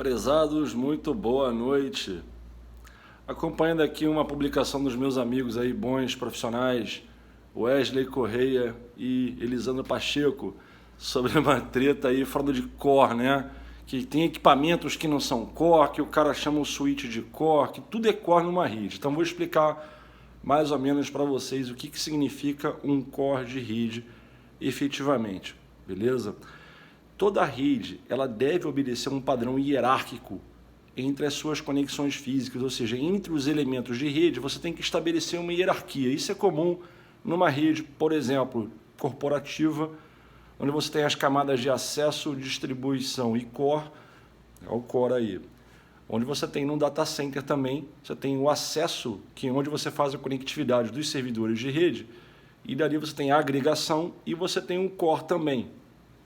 Prezados, muito boa noite. Acompanhando aqui uma publicação dos meus amigos aí, bons profissionais, Wesley Correia e Elisandro Pacheco, sobre uma treta aí falando de core, né? Que tem equipamentos que não são core, que o cara chama o switch de core, que tudo é core numa rede. Então vou explicar mais ou menos para vocês o que significa um core de rede efetivamente, beleza? Toda rede ela deve obedecer um padrão hierárquico entre as suas conexões físicas, ou seja, entre os elementos de rede você tem que estabelecer uma hierarquia. Isso é comum numa rede, por exemplo, corporativa, onde você tem as camadas de acesso, distribuição e core, é o core aí. Onde você tem no data center também, você tem o acesso, que é onde você faz a conectividade dos servidores de rede, e dali você tem a agregação e você tem um core também,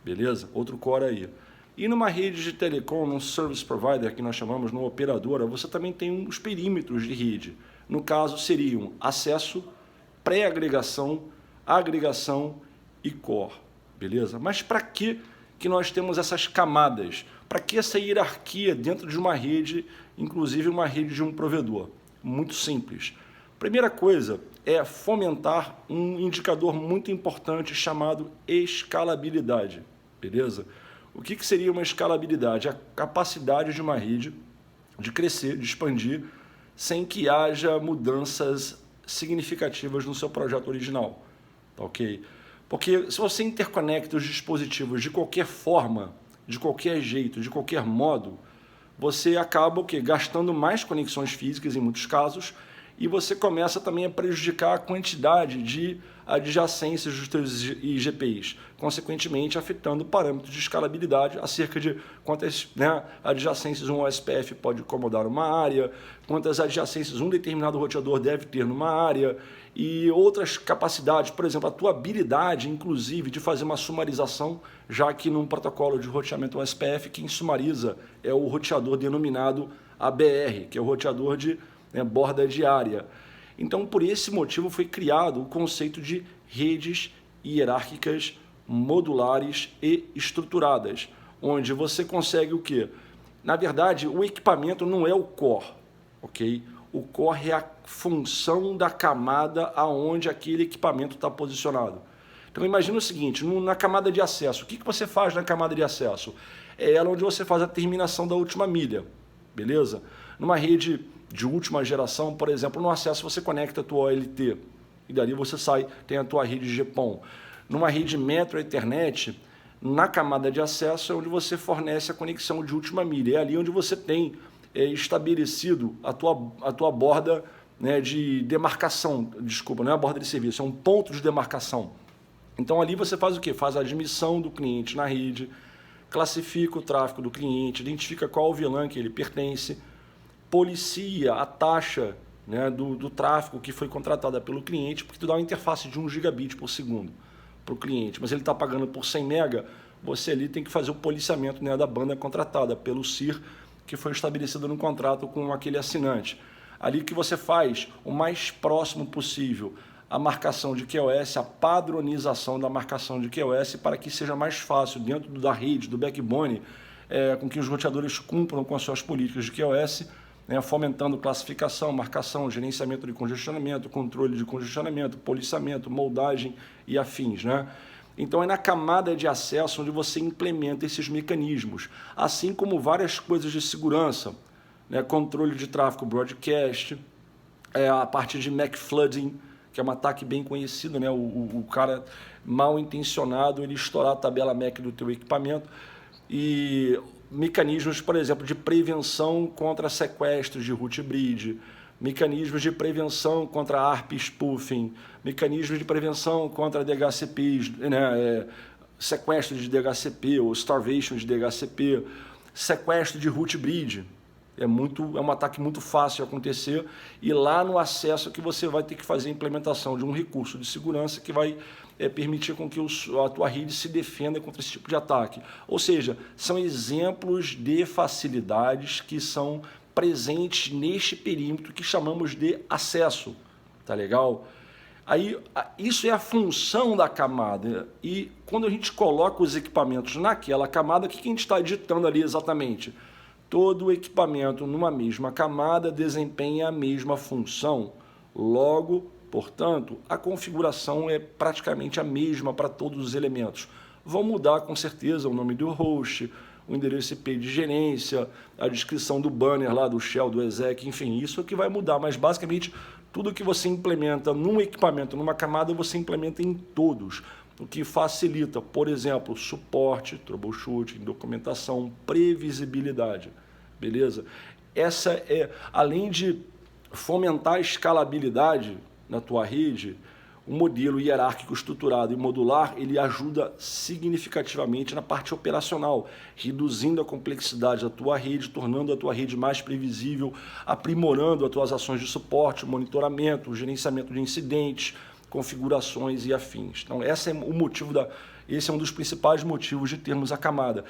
beleza? Outro core aí. E numa rede de telecom, num service provider, que nós chamamos numa operadora, você também tem os perímetros de rede. No caso, seriam acesso, pré-agregação, agregação e core, beleza? Mas para que nós temos essas camadas? Para que essa hierarquia dentro de uma rede, inclusive uma rede de um provedor? Muito simples. Primeira coisa é fomentar um indicador muito importante chamado escalabilidade, beleza? O que seria uma escalabilidade? A capacidade de uma rede de crescer, de expandir, sem que haja mudanças significativas no seu projeto original, tá ok? Porque se você interconecta os dispositivos de qualquer forma, de qualquer jeito, de qualquer modo, você acaba gastando mais conexões físicas em muitos casos, e você começa também a prejudicar a quantidade de adjacências dos seus IGPIs, consequentemente afetando o parâmetro de escalabilidade acerca de quantas adjacências um OSPF pode acomodar uma área, quantas adjacências um determinado roteador deve ter numa área, e outras capacidades, por exemplo, a tua habilidade, inclusive, de fazer uma sumarização, já que num protocolo de roteamento OSPF, quem sumariza é o roteador denominado ABR, que é o roteador de borda de área. Então, por esse motivo, foi criado o conceito de redes hierárquicas modulares e estruturadas, onde você consegue o quê? Na verdade, o equipamento não é o core, ok? O core é a função da camada aonde aquele equipamento está posicionado. Então, imagina o seguinte, na camada de acesso, o que você faz na camada de acesso? É ela onde você faz a terminação da última milha, beleza? Numa rede de última geração, por exemplo, no acesso você conecta a tua OLT e dali você tem a tua rede GPON. Numa rede Metro Ethernet, na camada de acesso é onde você fornece a conexão de última milha. É ali onde você tem estabelecido a tua borda de demarcação, desculpa, não é a borda de serviço, é um ponto de demarcação. Então ali você faz o quê? Faz a admissão do cliente na rede, classifica o tráfego do cliente, identifica qual VLAN que ele pertence, policia a taxa do tráfego que foi contratada pelo cliente, porque tu dá uma interface de 1 gigabit por segundo para o cliente, mas ele está pagando por 100 mega, você ali tem que fazer o policiamento da banda contratada pelo CIR, que foi estabelecido no contrato com aquele assinante. Ali que você faz o mais próximo possível a marcação de QoS, a padronização da marcação de QoS, para que seja mais fácil dentro da rede, do backbone, com que os roteadores cumpram com as suas políticas de QoS, fomentando classificação, marcação, gerenciamento de congestionamento, controle de congestionamento, policiamento, moldagem e afins, Então é na camada de acesso onde você implementa esses mecanismos, assim como várias coisas de segurança, controle de tráfego broadcast, a parte de MAC flooding, que é um ataque bem conhecido, o cara mal intencionado, ele estourar a tabela MAC do teu equipamento, e mecanismos, por exemplo, de prevenção contra sequestros de root bridge, mecanismos de prevenção contra ARP spoofing, mecanismos de prevenção contra DHCPs, sequestro de DHCP ou starvation de DHCP, sequestro de root bridge. É um ataque muito fácil de acontecer, e lá no acesso que você vai ter que fazer a implementação de um recurso de segurança que vai permitir com que a tua rede se defenda contra esse tipo de ataque. Ou seja, são exemplos de facilidades que são presentes neste perímetro que chamamos de acesso, tá legal? Aí, isso é a função da camada, e quando a gente coloca os equipamentos naquela camada, o que a gente está editando ali exatamente? todo equipamento numa mesma camada desempenha a mesma função. Logo, portanto, a configuração é praticamente a mesma para todos os elementos. Vão mudar com certeza o nome do host, o endereço IP de gerência, a descrição do banner lá, do shell, do exec, enfim, isso é que vai mudar, mas basicamente tudo que você implementa num equipamento, numa camada, você implementa em todos, o que facilita, por exemplo, suporte, troubleshooting, documentação, previsibilidade, beleza? Essa é, além de fomentar a escalabilidade na tua rede, o modelo hierárquico estruturado e modular, ele ajuda significativamente na parte operacional, reduzindo a complexidade da tua rede, tornando a tua rede mais previsível, aprimorando as tuas ações de suporte, monitoramento, gerenciamento de incidentes, configurações e afins. Então, esse é um dos principais motivos de termos a camada.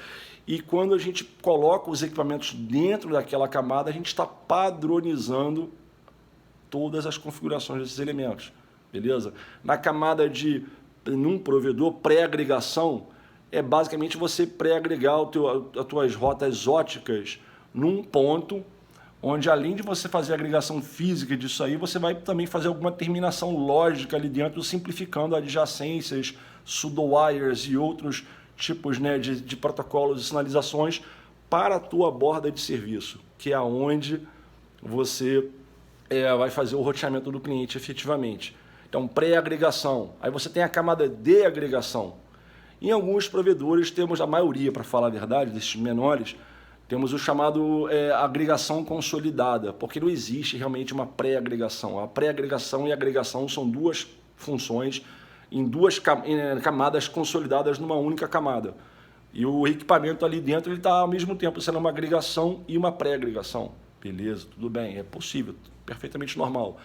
E quando a gente coloca os equipamentos dentro daquela camada, a gente está padronizando todas as configurações desses elementos. Beleza? Na camada num provedor, pré-agregação, é basicamente você pré-agregar as tuas rotas óticas num ponto onde, além de você fazer a agregação física disso aí, você vai também fazer alguma terminação lógica ali dentro, simplificando adjacências, pseudo-wires e outros tipos, né, de protocolos e sinalizações para a tua borda de serviço, que é onde você vai fazer o roteamento do cliente efetivamente. Então, pré-agregação. Aí você tem a camada de agregação. Em alguns provedores, temos a maioria, para falar a verdade, desses menores, temos o chamado agregação consolidada, porque não existe realmente uma pré-agregação. A pré-agregação e a agregação são duas funções em duas camadas consolidadas numa única camada. E o equipamento ali dentro está ao mesmo tempo sendo uma agregação e uma pré-agregação. Beleza, tudo bem, é possível, perfeitamente normal.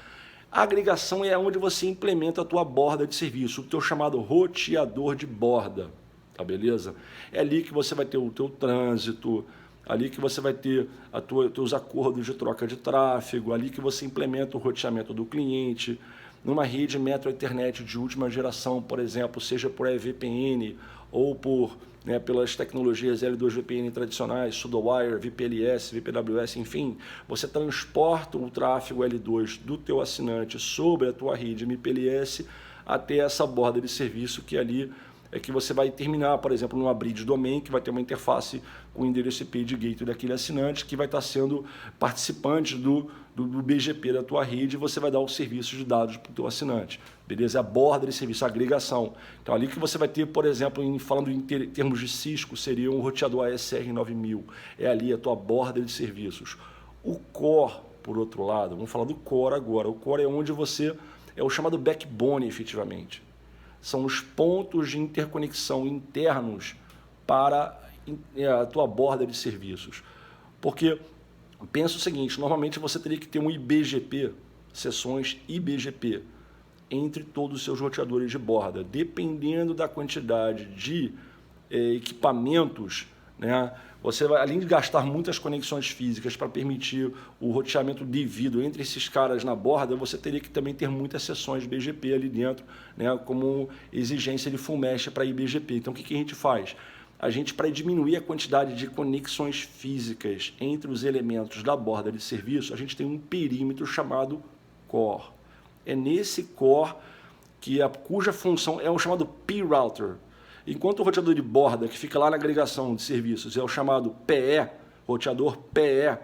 A agregação é onde você implementa a tua borda de serviço, o teu chamado roteador de borda, tá beleza? É ali que você vai ter o teu trânsito, ali que você vai ter teus acordos de troca de tráfego, ali que você implementa o roteamento do cliente, numa rede Metro Ethernet de última geração, por exemplo, seja por EVPN ou pelas tecnologias L2VPN tradicionais, pseudo-wire, VPLS, VPWS, enfim, você transporta o tráfego L2 do teu assinante sobre a tua rede MPLS até essa borda de serviço que ali é que você vai terminar, por exemplo, numa bridge domain, que vai ter uma interface com o endereço IP de gateway daquele assinante, que vai estar sendo participante do BGP da tua rede, e você vai dar o serviço de dados para o teu assinante. Beleza? A borda de serviço, a agregação. Então, ali que você vai ter, por exemplo, falando em termos de Cisco, seria um roteador ASR 9000. É ali a tua borda de serviços. O core, por outro lado, vamos falar do core agora. O core é onde você é o chamado backbone, efetivamente. São os pontos de interconexão internos para a tua borda de serviços. Porque, pensa o seguinte, normalmente você teria que ter um IBGP, sessões IBGP, entre todos os seus roteadores de borda. Dependendo da quantidade de equipamentos, né, você vai, além de gastar muitas conexões físicas para permitir o roteamento devido entre esses caras na borda, você teria que também ter muitas sessões BGP ali dentro, né, como exigência de full mesh para IBGP. Então, o que a gente faz? A gente, para diminuir a quantidade de conexões físicas entre os elementos da borda de serviço, a gente tem um perímetro chamado core. É nesse core cuja função é o chamado P-Router. Enquanto o roteador de borda, que fica lá na agregação de serviços, é o chamado PE, roteador PE,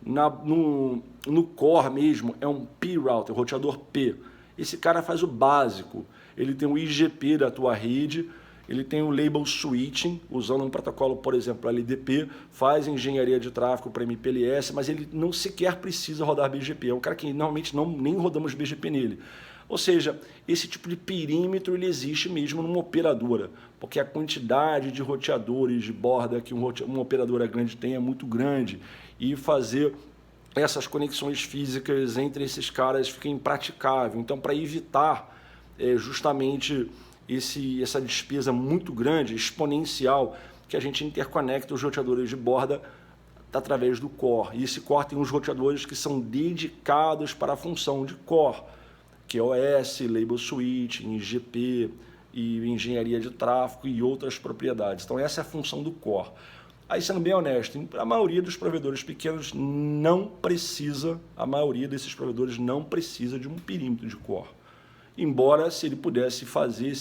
no core mesmo é um P-Router, roteador P. Esse cara faz o básico. Ele tem o IGP da tua rede, ele tem o label switching, usando um protocolo, por exemplo, LDP, faz engenharia de tráfego para MPLS, mas ele não sequer precisa rodar BGP. É um cara que normalmente nem rodamos BGP nele. Ou seja, esse tipo de perímetro ele existe mesmo numa operadora, porque a quantidade de roteadores de borda que uma operadora grande tem é muito grande, e fazer essas conexões físicas entre esses caras fica impraticável. Então, para evitar justamente essa despesa muito grande, exponencial, que a gente interconecta os roteadores de borda através do core. E esse core tem uns roteadores que são dedicados para a função de core, QoS, label switching, IGP, e engenharia de tráfego e outras propriedades. Então, essa é a função do core. Aí, sendo bem honesto, a maioria dos provedores pequenos não precisa, a maioria desses provedores não precisa de um perímetro de core. Embora, se ele pudesse fazer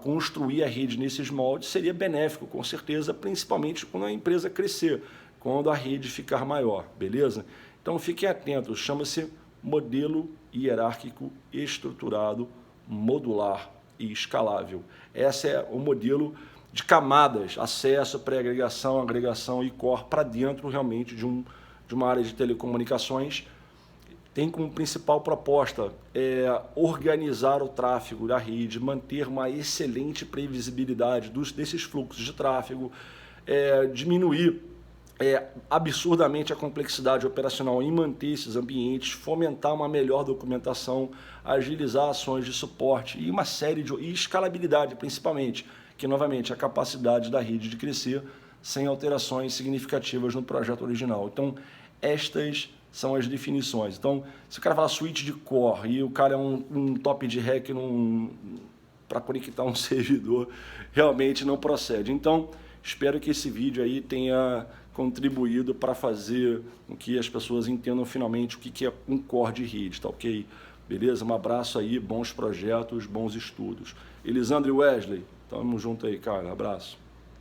construir a rede nesses moldes, seria benéfico, com certeza, principalmente quando a empresa crescer, quando a rede ficar maior, beleza? Então, fiquem atentos, chama-se modelo hierárquico estruturado, modular e escalável. Esse é o modelo de camadas, acesso, pré-agregação, agregação e core para dentro realmente de uma área de telecomunicações. Tem como principal proposta organizar o tráfego da rede, manter uma excelente previsibilidade desses fluxos de tráfego, diminuir absurdamente a complexidade operacional em manter esses ambientes, fomentar uma melhor documentação, agilizar ações de suporte e uma série e escalabilidade principalmente, que novamente a capacidade da rede de crescer sem alterações significativas no projeto original. Então, estas são as definições. Então, se o cara fala switch de core e o cara é um top de hack para conectar um servidor, realmente não procede. Então, espero que esse vídeo aí tenha contribuído para fazer com que as pessoas entendam finalmente o que é um core de rede, tá ok? Beleza? Um abraço aí, bons projetos, bons estudos. Elisandro e Wesley, tamo junto aí, cara. Abraço.